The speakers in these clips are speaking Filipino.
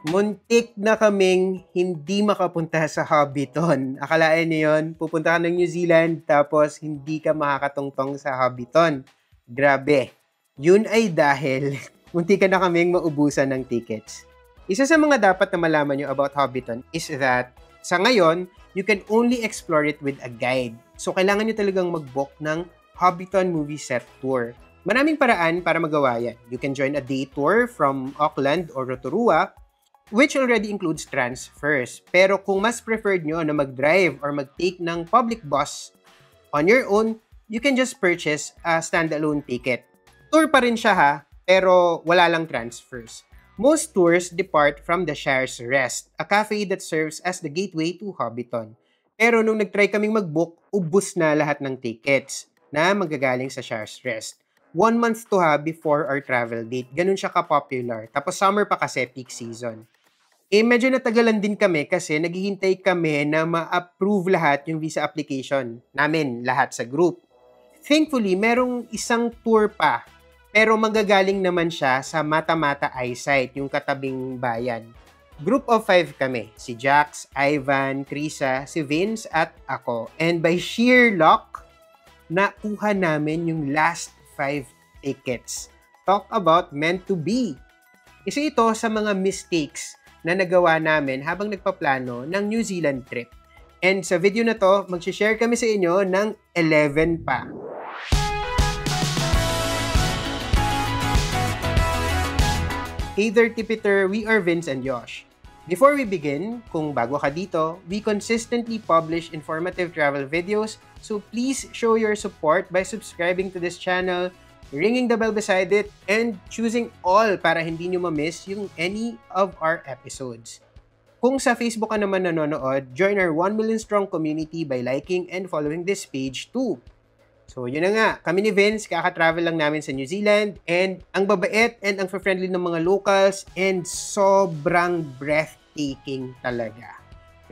Muntik na kaming hindi makapunta sa Hobbiton. Akalain niyo yun, pupunta ka ng New Zealand tapos hindi ka makakatungtong sa Hobbiton. Grabe. Yun ay dahil muntik na kaming maubusan ng tickets. Isa sa mga dapat na malaman nyo about Hobbiton is that sa ngayon, you can only explore it with a guide. So, kailangan nyo talagang mag-book ng Hobbiton Movie Set Tour. Maraming paraan para magawa yan. You can join a day tour from Auckland or Rotorua, which already includes transfers. Pero kung mas preferred nyo na mag-drive or mag-take ng public bus on your own, you can just purchase a standalone ticket. Tour pa rin siya ha, pero wala lang transfers. Most tours depart from the Shire's Rest, a cafe that serves as the gateway to Hobbiton. Pero nung nag-try kaming mag-book, ubos na lahat ng tickets na magagaling sa Shire's Rest. 1 month to ha before our travel date. Ganun siya ka-popular. Tapos summer pa kasi, peak season. Medyo natagalan din kami kasi naghihintay kami na ma-approve lahat yung visa application namin, lahat sa group. Thankfully, merong isang tour pa, pero magagaling naman siya sa Mata-Mata Eyesight, yung katabing bayan. Group of 5 kami, si Jax, Ivan, Krisa, si Vince, at ako. And by sheer luck, nakuha namin yung last 5 tickets. Talk about meant to be. Isa ito sa mga mistakes na nagawa namin habang nagpaplano ng New Zealand trip. And sa video na to, mag-share kami sa inyo ng 11 pa. Hey there, Tipiter! We are Vince and Josh. Before we begin, kung bago ka dito, we consistently publish informative travel videos, so please show your support by subscribing to this channel, ringing the bell beside it, and choosing all para hindi nyo ma-miss yung any of our episodes. Kung sa Facebook ka naman nanonood, join our 1 million strong community by liking and following this page too. So yun na nga, kami ni Vince, kaka-travel lang namin sa New Zealand, and ang babait and ang friendly ng mga locals, and sobrang breathtaking talaga.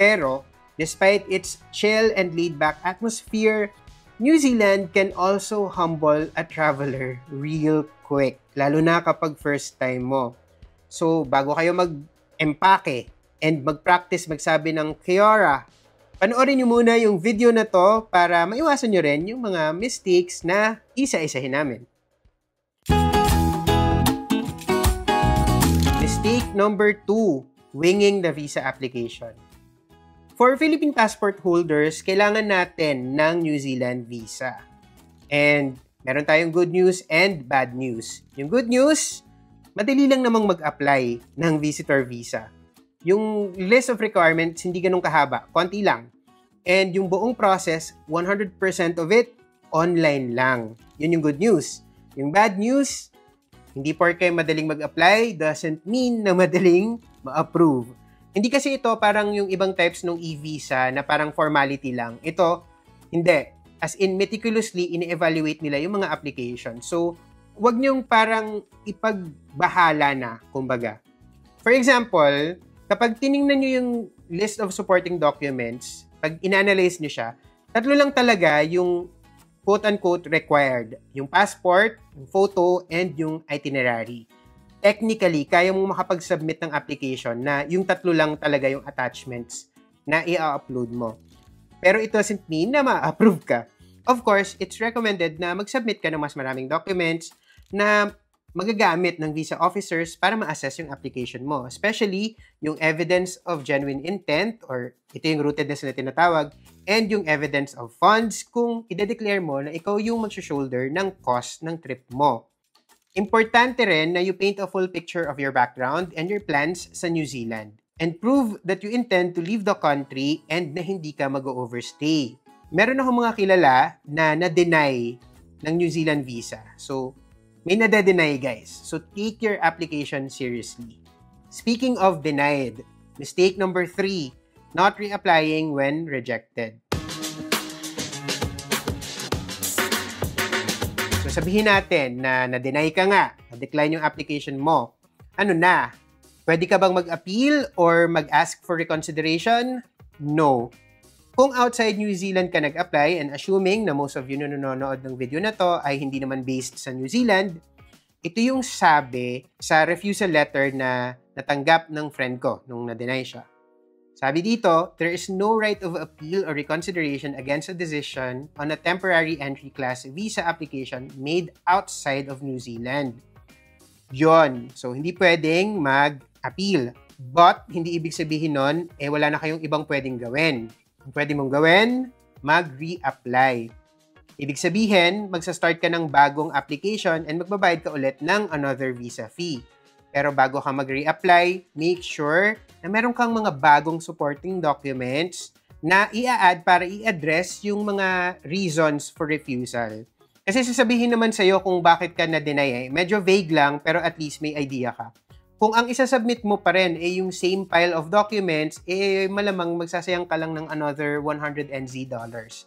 Pero, despite its chill and laid-back atmosphere, New Zealand can also humble a traveler real quick, lalo na kapag first time mo. So, bago kayo mag-empake and mag-practice magsabi ng Kia ora, panoorin nyo muna yung video na to para maiwasan nyo rin yung mga mistakes na isa-isahin namin. Mistake number 2, winging the visa application. For Philippine passport holders, kailangan natin ng New Zealand visa. And meron tayong good news and bad news. Yung good news, madali lang namang mag-apply ng visitor visa. Yung list of requirements, hindi ganun kahaba. Konti lang. And yung buong process, 100% of it, online lang. Yun yung good news. Yung bad news, hindi porke madaling mag-apply doesn't mean na madaling ma-approve. Hindi kasi ito parang yung ibang types ng e-visa na parang formality lang. Ito, hindi. As in, meticulously, ini-evaluate nila yung mga application. So, wag niyong parang ipagbahala na, kumbaga. For example, kapag tiningnan niyo yung list of supporting documents, pag in-analyze niyo siya, 3 lang talaga yung quote-unquote required. Yung passport, yung photo, and yung itinerary. Technically, kaya mo makapag-submit ng application na yung 3 lang talaga yung attachments na i-upload mo. Pero it doesn't mean na ma-approve ka. Of course, it's recommended na mag-submit ka ng mas maraming documents na magagamit ng visa officers para ma-assess yung application mo. Especially yung evidence of genuine intent or ito yung rootedness na tinatawag and yung evidence of funds kung i-declare mo na ikaw yung mag-shoulder ng cost ng trip mo. Importante rin na you paint a full picture of your background and your plans sa New Zealand and prove that you intend to leave the country and na hindi ka mag-overstay. Meron akong mga kilala na na-deny ng New Zealand visa. So, may nade-deny guys. So, take your application seriously. Speaking of denied, mistake number 3, not reapplying when rejected. So, sabihin natin na na-deny ka nga, na-decline yung application mo. Ano na? Pwede ka bang mag-appeal or mag-ask for reconsideration? No. Kung outside New Zealand ka nag-apply, and assuming na most of you na nanonood ng video na to ay hindi naman based sa New Zealand, Ito yung sabi sa refusal letter na natanggap ng friend ko nung na-deny siya. Sabi dito, there is no right of appeal or reconsideration against a decision on a temporary entry class visa application made outside of New Zealand. Yon. So, hindi pwedeng mag-appeal. But, hindi ibig sabihin nun, wala na kayong ibang pwedeng gawin. Ang pwede mong gawin, mag-reapply. Ibig sabihin, magsa-start ka ng bagong application and magbabayad ka ulit ng another visa fee. Pero bago ka mag-reapply, make sure na meron kang mga bagong supporting documents na i-add para i-address yung mga reasons for refusal. Kasi sasabihin naman sa'yo kung bakit ka na-deny Medyo vague lang, pero at least may idea ka. Kung ang isasubmit mo pa rin yung same pile of documents, malamang magsasayang ka lang ng another 100 NZ dollars.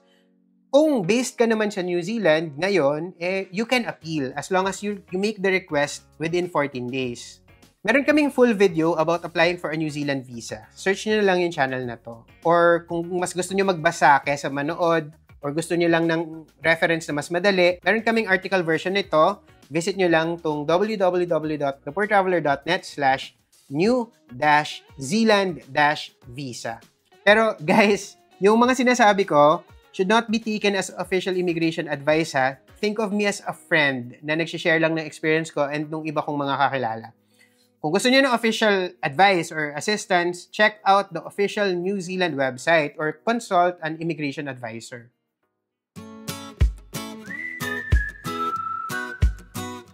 Kung based ka naman sa New Zealand, ngayon, you can appeal as long as you make the request within 14 days. Meron kaming full video about applying for a New Zealand visa. Search nyo na lang yung channel na to. Or kung mas gusto nyo magbasa kaysa manood, or gusto nyo lang ng reference na mas madali, meron kaming article version nito. Visit nyo lang tong www.thepoortraveler.net/new-zealand-visa. Pero guys, yung mga sinasabi ko, should not be taken as official immigration advice ha. Think of me as a friend na nagsishare lang ng experience ko and nung iba kong mga kakilala. Kung gusto niyo ng official advice or assistance, check out the official New Zealand website or consult an immigration advisor.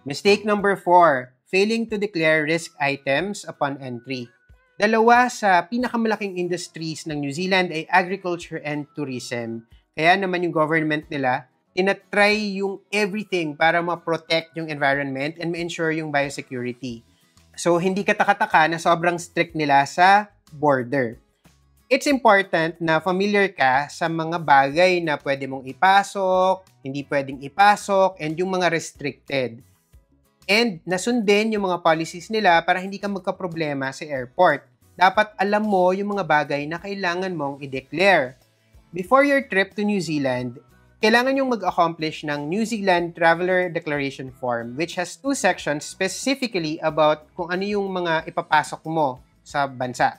Mistake number 4, failing to declare risk items upon entry. Dalawa sa pinakamalaking industries ng New Zealand ay agriculture and tourism. Kaya naman yung government nila, tinatry yung everything para ma-protect yung environment and ma-ensure yung biosecurity. So, hindi katakataka na sobrang strict nila sa border. It's important na familiar ka sa mga bagay na pwede mong ipasok, hindi pwedeng ipasok, and yung mga restricted. And nasundin yung mga policies nila para hindi ka magka-problema sa airport. Dapat alam mo yung mga bagay na kailangan mong i-declare. Before your trip to New Zealand, kailangan yung mag-accomplish ng New Zealand Traveler Declaration Form which has 2 sections specifically about kung ano yung mga ipapasok mo sa bansa.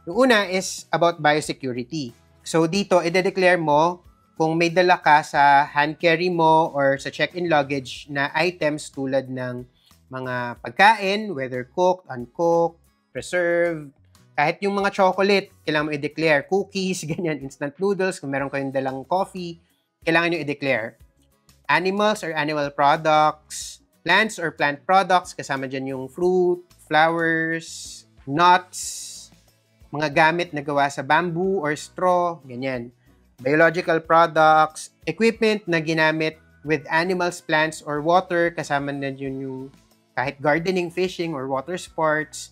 Yung una is about biosecurity. So dito, i-declare mo kung may dala ka sa hand carry mo or sa check-in luggage na items tulad ng mga pagkain, whether cooked, uncooked, preserved, kahit yung mga chocolate, kailangan mo i-declare. Cookies, ganyan, instant noodles, kung meron kayong dalang coffee, kailangan nyo i-declare. Animals or animal products, plants or plant products, kasama dyan yung fruit, flowers, nuts, mga gamit na gawa sa bamboo or straw, ganyan. Biological products, equipment na ginamit with animals, plants, or water, kasama na yun yung kahit gardening, fishing, or water sports,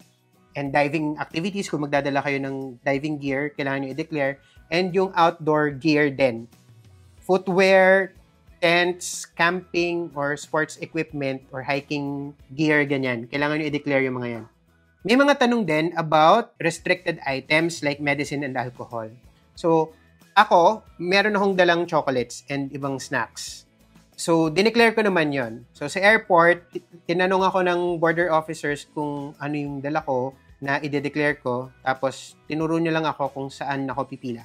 and diving activities, kung magdadala kayo ng diving gear, kailangan nyo i-declare, and yung outdoor gear din. Footwear, tents, camping, or sports equipment, or hiking gear, ganyan. Kailangan nyo i-declare yung mga yan. May mga tanong din about restricted items like medicine and alcohol. So, ako, meron akong dalang chocolates and ibang snacks. So, dineclare ko naman yon. So, sa airport, tinanong ako ng border officers kung ano yung dala ko na i-declare ko. Tapos, tinuro niya lang ako kung saan ako pipila.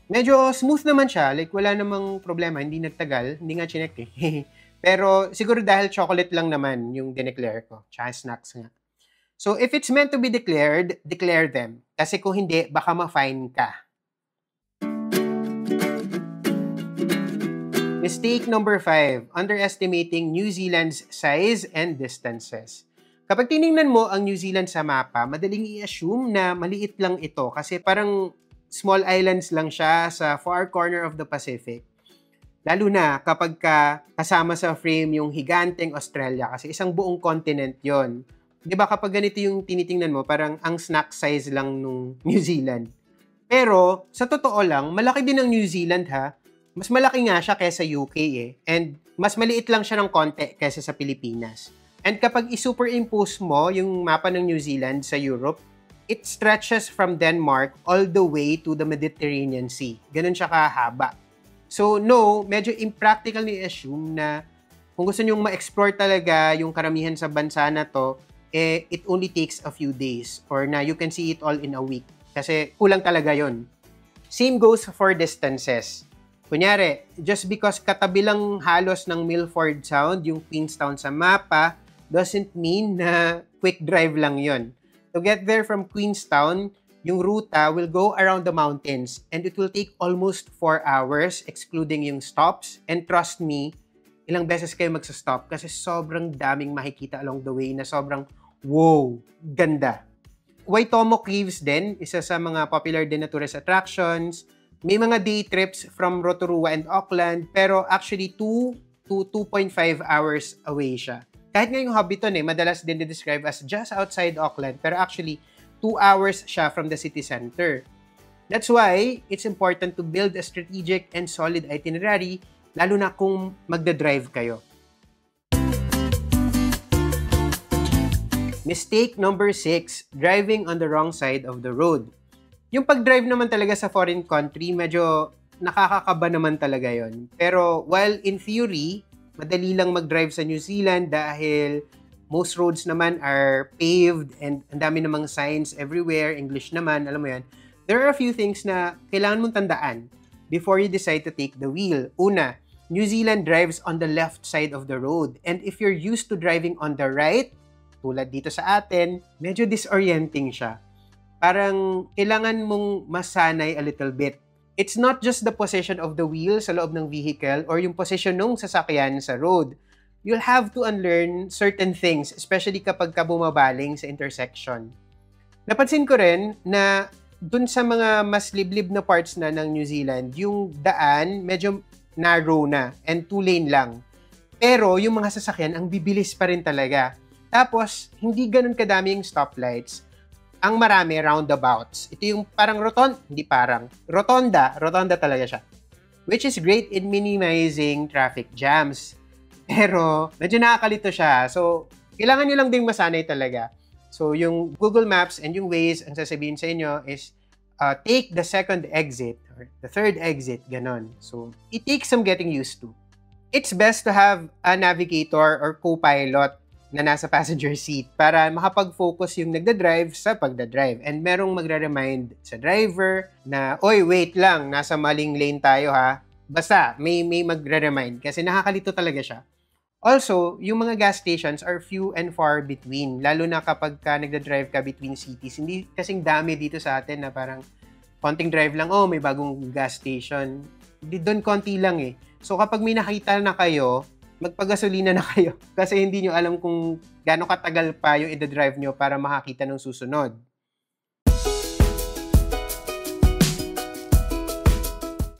Medyo smooth naman siya. Like, wala namang problema. Hindi nagtagal. Hindi nga chinek eh. Pero, siguro dahil chocolate lang naman yung dineclare ko. Tsaka snacks nga. So, if it's meant to be declared, declare them. Kasi kung hindi, baka ma-fine ka. Mistake number 5, underestimating New Zealand's size and distances. Kapag tiningnan mo ang New Zealand sa mapa, madaling i-assume na maliit lang ito kasi parang small islands lang siya sa far corner of the Pacific. Lalo na kapag kasama sa frame yung higanteng Australia kasi isang buong continent yon. Di ba kapag ganito yung tinitingnan mo, parang ang snack size lang nung New Zealand. Pero sa totoo lang, malaki din ang New Zealand ha. Mas malaki nga siya kaysa UK eh. And mas maliit lang siya ng konti kaysa sa Pilipinas. And kapag i-superimpose mo yung mapa ng New Zealand sa Europe, it stretches from Denmark all the way to the Mediterranean Sea. Ganun siya kahaba. So no, medyo impractical ni assume na kung gusto nyong ma-explore talaga yung karamihan sa bansa na to, it only takes a few days or na you can see it all in a week. Kasi kulang talaga yon. Same goes for distances. Kunyari, just because katabi lang halos ng Milford Sound, yung Queenstown sa mapa, doesn't mean na quick drive lang yon. To get there from Queenstown, yung ruta will go around the mountains and it will take almost 4 hours excluding yung stops. And trust me, ilang beses kayo magsa-stop kasi sobrang daming makikita along the way na sobrang wow, ganda. Waitomo Caves din, isa sa mga popular din na tourist attractions. May mga day trips from Rotorua and Auckland, pero actually 2 to 2.5 hours away siya. Kahit nga yung Hobbiton madalas din describe as just outside Auckland, pero actually 2 hours siya from the city center. That's why it's important to build a strategic and solid itinerary, lalo na kung magdadrive kayo. Mistake number 6, driving on the wrong side of the road. Yung pag-drive naman talaga sa foreign country, medyo nakakakaba naman talaga yon. Pero while in theory, madali lang mag-drive sa New Zealand dahil most roads naman are paved and ang dami namang signs everywhere, English naman, alam mo yan. There are a few things na kailangan mong tandaan before you decide to take the wheel. Una, New Zealand drives on the left side of the road. And if you're used to driving on the right, tulad dito sa atin, medyo disorienting siya. Parang kailangan mong masanay a little bit. It's not just the position of the wheel sa loob ng vehicle or yung position ng sasakyan sa road. You'll have to unlearn certain things, especially kapag ka bumabaling sa intersection. Napansin ko rin na dun sa mga mas liblib na parts na ng New Zealand, yung daan medyo narrow na and 2-lane lang. Pero yung mga sasakyan, ang bibilis pa rin talaga. Tapos, hindi ganun kadami yung stoplights. Ang marami, roundabouts. Ito yung parang rotonda talaga siya. Which is great in minimizing traffic jams. Pero, medyo nakakalito siya. So, kailangan nyo lang ding masanay talaga. So, yung Google Maps and yung Waze, ang sasabihin sa inyo is, take the second exit or the third exit, ganon. So, it takes some getting used to. It's best to have a navigator or co-pilot na nasa passenger seat para makapag-focus yung nagda-drive sa pagda-drive. And merong magre-remind sa driver na, oy, wait lang, nasa maling lane tayo ha. Basta, may magre-remind kasi nakakalito talaga siya. Also, yung mga gas stations are few and far between, lalo na kapag ka nagda-drive ka between cities. Hindi kasing dami dito sa atin na parang konting drive lang, may bagong gas station. Doon konti lang eh. So kapag may nakita na kayo, magpagasolina na kayo kasi hindi nyo alam kung gaano katagal pa yung ida-drive nyo para makakita ng susunod.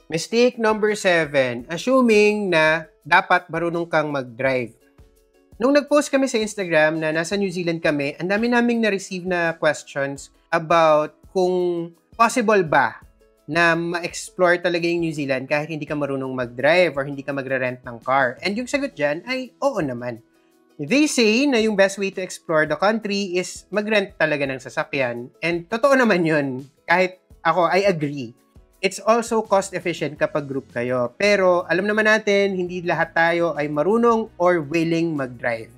Mistake number 7, assuming na dapat marunong kang mag-drive. Nung nag-post kami sa Instagram na nasa New Zealand kami, ang dami naming na-receive na questions about kung possible ba na ma-explore talaga yung New Zealand kahit hindi ka marunong mag-drive or hindi ka magre-rent ng car. And yung sagot dyan ay oo naman. They say na yung best way to explore the country is mag-rent talaga ng sasakyan. And totoo naman yun. Kahit ako, I agree. It's also cost-efficient kapag group kayo. Pero alam naman natin, hindi lahat tayo ay marunong or willing mag-drive.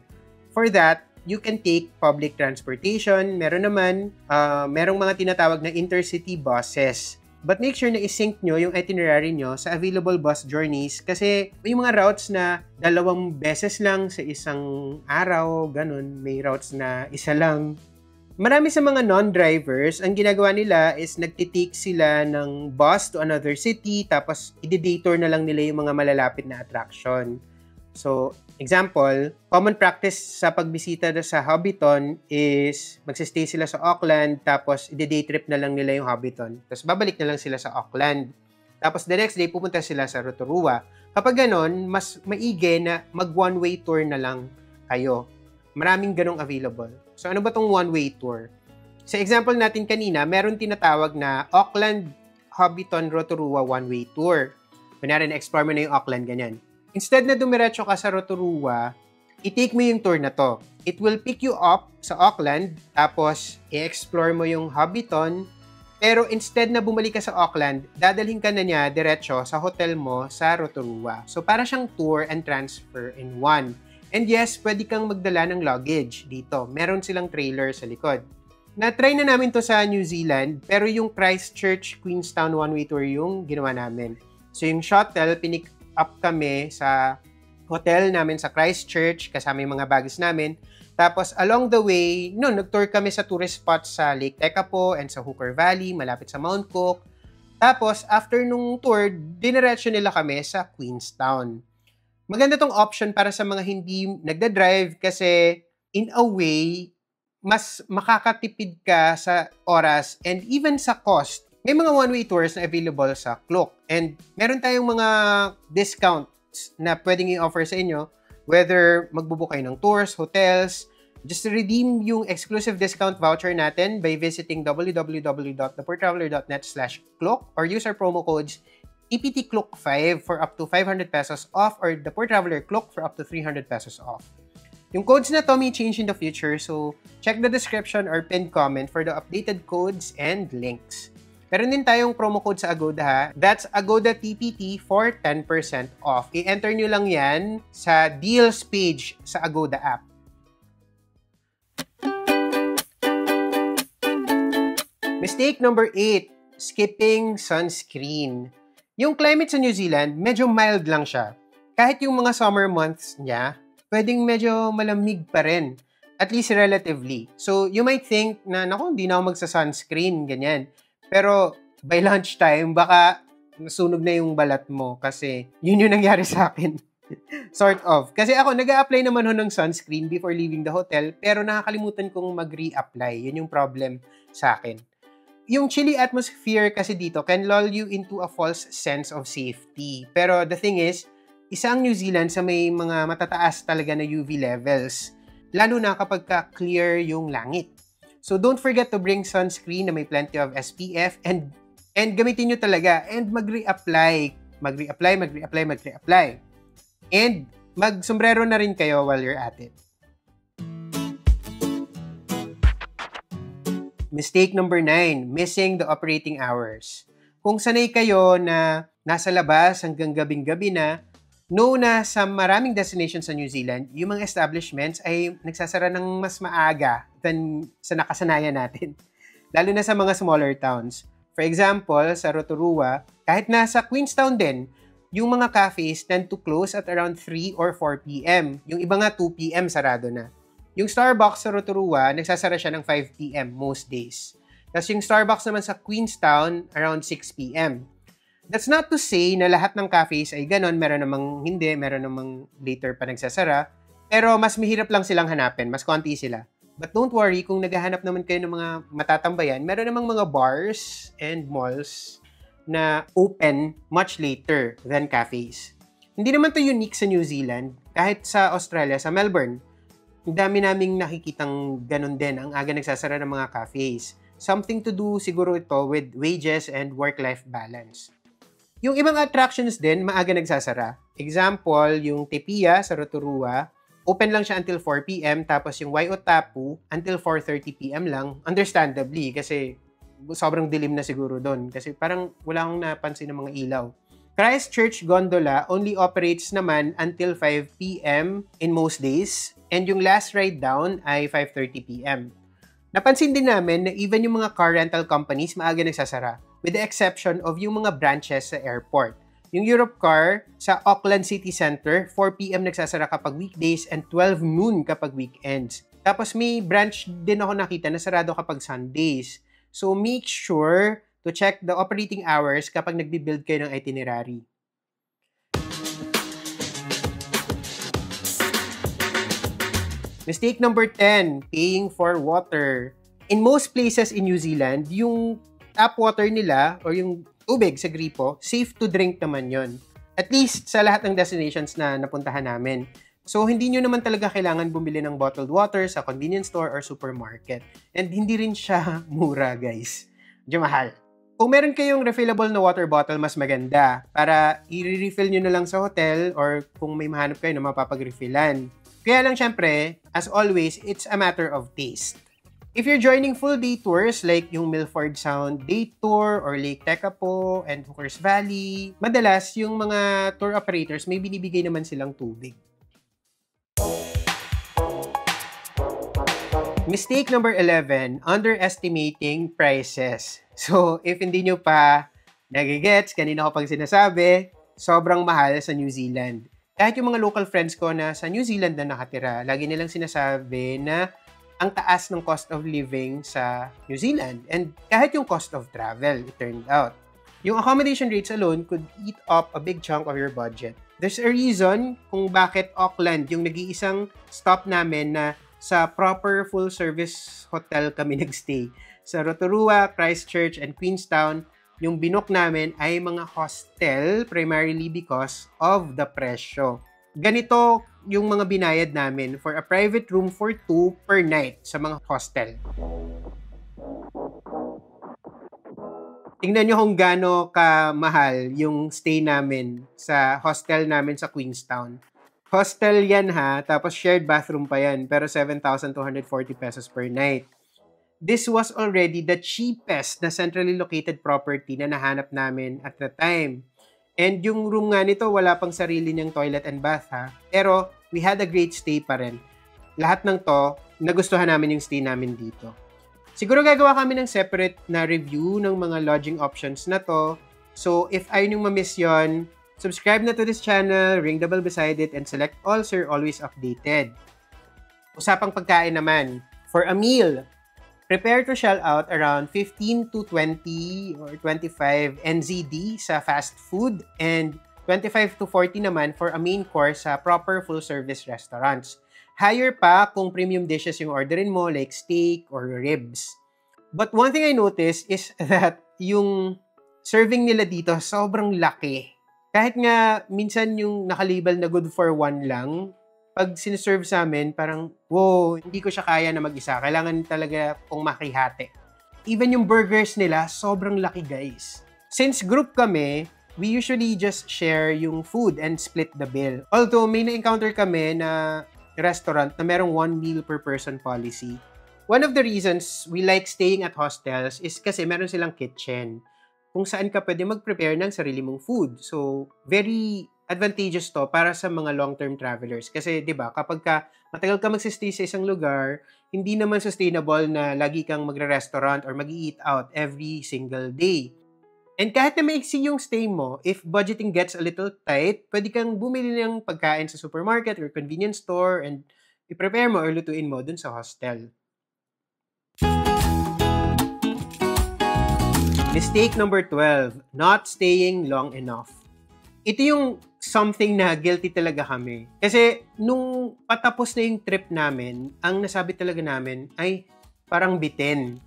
For that, you can take public transportation. Merong mga tinatawag na intercity buses. But make sure na i-sync nyo yung itinerary nyo sa available bus journeys kasi may mga routes na 2 beses lang sa isang araw, ganun. May routes na isa lang. Marami sa mga non-drivers, ang ginagawa nila is nagtitake sila ng bus to another city tapos i-detour na lang nila yung mga malalapit na attraction. So, example, common practice sa pagbisita sa Hobbiton is magsistay sila sa Auckland tapos i-day trip na lang nila yung Hobbiton. Tapos babalik na lang sila sa Auckland. Tapos the next day pupunta sila sa Rotorua. Kapag ganon, mas maigi na mag one-way tour na lang kayo. Maraming ganong available. So ano ba tong one-way tour? Sa example natin kanina, meron tinatawag na Auckland, Hobbiton, Rotorua one-way tour. Kunyari na-explore mo na yung Auckland, ganyan. Instead na dumiretso ka sa Rotorua, i-take mo yung tour na to. It will pick you up sa Auckland, tapos i-explore mo yung Hobbiton, Pero instead na bumalik ka sa Auckland, dadalhin ka na niya diretso sa hotel mo sa Rotorua. So para siyang tour and transfer in one. And yes, pwede kang magdala ng luggage dito. Meron silang trailer sa likod. Na-try na namin to sa New Zealand, pero yung Christchurch, Queenstown one-way tour yung ginawa namin. So yung shuttle, pinick up kami sa hotel namin sa Christchurch, kasama yung mga bags namin. Tapos along the way, nag-tour kami sa tourist spots sa Lake Tekapo and sa Hooker Valley, malapit sa Mount Cook. Tapos after nung tour, diniretso nila kami sa Queenstown. Maganda tong option para sa mga hindi nagda-drive kasi in a way, mas makakatipid ka sa oras and even sa cost. May mga one-way tours na available sa Klook. And meron tayong mga discounts na pwedeng i-offer sa inyo, whether magbubook kayo ng tours, hotels. Just redeem yung exclusive discount voucher natin by visiting www.thepoortraveler.net/Klook or use our promo codes EPTKLOOK5 for up to 500 pesos off or the Poor Traveler Klook for up to 300 pesos off. Yung codes na to may change in the future, so check the description or pinned comment for the updated codes and links. Meron din tayong promo code sa Agoda ha. That's Agoda TPT for 10% off. I-enter nyo lang yan sa deals page sa Agoda app. Mistake number 8, skipping sunscreen. Yung climate sa New Zealand, medyo mild lang siya. Kahit yung mga summer months niya, pwedeng medyo malamig pa rin. At least relatively. So, you might think na, naku, hindi na ako magsa-sunscreen, ganyan. Pero, by lunchtime, baka nasunog na yung balat mo kasi yun yung nangyari sa akin. Sort of. Kasi ako, nag-a-apply naman ho ng sunscreen before leaving the hotel, pero nakakalimutan kong mag-re-apply. Yun yung problem sa akin. Yung chilly atmosphere kasi dito can lull you into a false sense of safety. Pero the thing is, isang New Zealand sa may mga matataas talaga na UV levels, lalo na kapag clear yung langit. So don't forget to bring sunscreen na may plenty of SPF and gamitin nyo talaga and mag-reapply. And mag-sombrero na rin kayo while you're at it. Mistake number 9, missing the operating hours. Kung sanay kayo na nasa labas hanggang gabing-gabi na, know na sa maraming destinations sa New Zealand, yung mga establishments ay nagsasara ng mas maaga than sa nakasanayan natin. Lalo na sa mga smaller towns. For example, sa Rotorua, kahit nasa Queenstown din, yung mga cafes tend to close at around 3 or 4 p.m. Yung iba nga 2 p.m. sarado na. Yung Starbucks sa Rotorua, nagsasara siya ng 5 p.m. most days. Tapos yung Starbucks naman sa Queenstown, around 6 p.m. That's not to say na lahat ng cafes ay ganon. Meron namang hindi, meron namang later pa nagsasara. Pero mas mahirap lang silang hanapin, mas konti sila. But don't worry, kung naghahanap naman kayo ng mga matatambayan, meron namang mga bars and malls na open much later than cafes. Hindi naman to unique sa New Zealand. Kahit sa Australia, sa Melbourne, ang dami naming nakikitang ganon din ang aga nagsasara ng mga cafes. Something to do siguro ito with wages and work-life balance. Yung ibang attractions din, maaga nagsasara. Example, yung Tepia sa Rotorua, open lang siya until 4 p.m. Tapos yung Waiʻōtapu, until 4:30 p.m. lang. Understandably, kasi sobrang dilim na siguro doon. Kasi parang wala akong napansin ng mga ilaw. Christchurch Gondola only operates naman until 5 p.m. in most days. And yung last ride down ay 5:30 p.m. Napansin din namin na even yung mga car rental companies maaga nagsasara, with the exception of yung mga branches sa airport. Yung Europcar sa Auckland City Center, 4 p.m. nagsasara kapag weekdays and 12 noon kapag weekends. Tapos may branch din ako nakita na sarado kapag Sundays. So make sure to check the operating hours kapag nagbi-build kayo ng itinerary. Mistake number 10, paying for water. In most places in New Zealand, yung tap water nila or yung tubig sa gripo, safe to drink naman yon. At least sa lahat ng destinations na napuntahan namin. So, hindi nyo naman talaga kailangan bumili ng bottled water sa convenience store or supermarket. And hindi rin siya mura, guys. Medyo mahal. Kung meron kayong refillable na water bottle, mas maganda. Para i-refill nyo na lang sa hotel or kung may mahanap kayo na mapapag-refillan. Kaya lang syempre, as always, it's a matter of taste. If you're joining full day tours like yung Milford Sound Day Tour or Lake Tekapo and Hookers Valley, madalas yung mga tour operators may binibigay naman silang tubig. Mistake number 11, underestimating prices. So, if hindi nyo pa nagigets, kanina ko pang sinasabi, sobrang mahal sa New Zealand. Kahit yung mga local friends ko na sa New Zealand na nakatira, lagi nilang sinasabi na ang taas ng cost of living sa New Zealand. And kahit yung cost of travel, it turned out. Yung accommodation rates alone could eat up a big chunk of your budget. There's a reason kung bakit Auckland yung nag-iisang stop namin na sa proper full-service hotel kami nagstay. Sa Rotorua, Christchurch, and Queenstown, yung binook namin ay mga hostel primarily because of the presyo. Ganito yung mga binayad namin for a private room for 2 per night sa mga hostel. Tingnan nyo kung gaano kamahal yung stay namin sa hostel namin sa Queenstown. Hostel yan ha, tapos shared bathroom pa yan, pero 7,240 pesos per night. This was already the cheapest na centrally located property na nahanap namin at the time. And yung room nga nito, wala pang sarili niyang toilet and bath ha. Pero we had a great stay pa rin. Lahat ng to, nagustuhan namin yung stay namin dito. Siguro gagawa kami ng separate na review ng mga lodging options na to. So if ayaw niyong ma-miss yun, subscribe na to this channel, ring the bell beside it, and select all so you're always updated. Usapang pagkain naman. For a meal, prepare to shell out around 15 to 20 or 25 NZD sa fast food and 25 to 40 naman for a main course sa proper full-service restaurants. Higher pa kung premium dishes yung orderin mo like steak or ribs. But one thing I noticed is that yung serving nila dito sobrang laki. Kahit nga minsan yung nakalabel na good for one lang, pag siniserve sa amin, parang, wow, hindi ko siya kaya na mag-isa. Kailangan talaga kong makihati. Even yung burgers nila, sobrang laki guys. Since group kami, we usually just share yung food and split the bill. Although may na-encounter kami na restaurant na merong 1 meal per person policy. One of the reasons we like staying at hostels is kasi meron silang kitchen kung saan ka pwede mag-prepare ng sarili mong food. So, very advantageous to para sa mga long-term travelers. Kasi, di ba, kapag matagal ka magsistay sa isang lugar, hindi naman sustainable na lagi kang magre-restaurant or mag-eat out every single day. And kahit na maiksi yung stay mo, if budgeting gets a little tight, pwede kang bumili ng pagkain sa supermarket or convenience store and i-prepare mo or lutuin mo dun sa hostel. Mistake number 12, not staying long enough. Ito yung something na guilty talaga kami. Kasi nung patapos na yung trip namin, ang nasabi talaga namin ay parang bitin.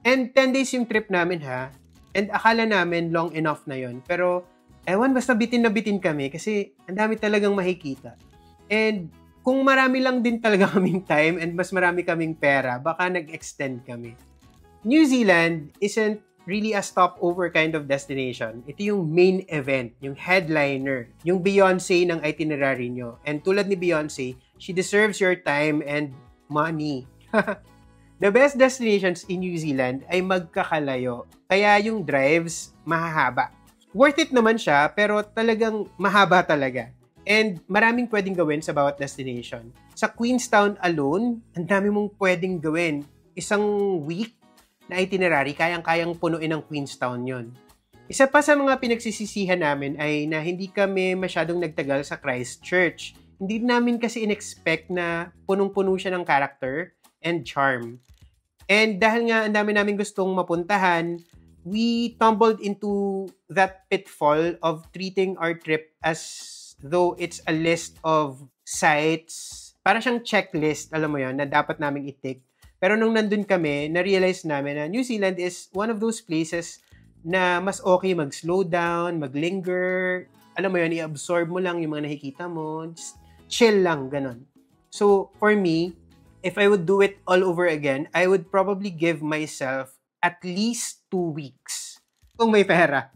And 10 days yung trip namin ha. And akala namin long enough na yon. Pero ewan, basta bitin na bitin kami kasi ang dami talagang makikita. And kung marami lang din talaga kaming time and mas marami kaming pera, baka nag-extend kami. New Zealand isn't really a stopover kind of destination. Ito yung main event, yung headliner, yung Beyonce ng itinerary nyo. And tulad ni Beyonce, she deserves your time and money. The best destinations in New Zealand ay magkakalayo. Kaya yung drives, mahahaba. Worth it naman siya, pero talagang mahaba talaga. And maraming pwedeng gawin sa bawat destination. Sa Queenstown alone, ang dami mong pwedeng gawin. Isang week na itinerary, kayang-kayang punuin ng Queenstown yon. Isa pa sa mga pinagsisisihan namin ay na hindi kami masyadong nagtagal sa Christchurch. Hindi namin kasi in-expect na punong-puno siya ng character and charm. And dahil nga ang dami namin gustong mapuntahan, we tumbled into that pitfall of treating our trip as though it's a list of sites. Parang siyang checklist, alam mo yon, na dapat naming i-tick. Pero nung nandun kami, na-realize namin na New Zealand is one of those places na mas okay mag-slow down, mag-linger. Alam mo yun, i-absorb mo lang yung mga nakikita mo. Just chill lang, ganun. So, for me, if I would do it all over again, I would probably give myself at least 2 weeks. Kung may pera.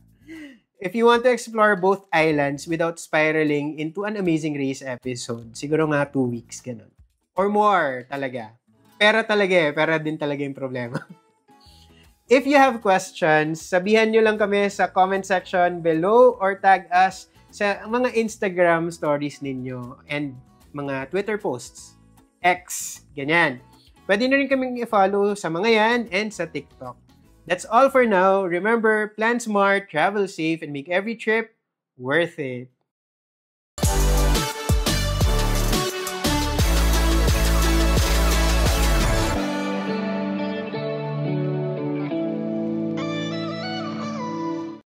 If you want to explore both islands without spiraling into an Amazing Race episode, siguro nga 2 weeks, ganun. Or more, talaga. Pera talaga eh. Pera din talaga yung problema. If you have questions, sabihan nyo lang kami sa comment section below or tag us sa mga Instagram stories ninyo and mga Twitter posts. X, ganyan. Pwede na rin kaming i-follow sa mga yan and sa TikTok. That's all for now. Remember, plan smart, travel safe, and make every trip worth it.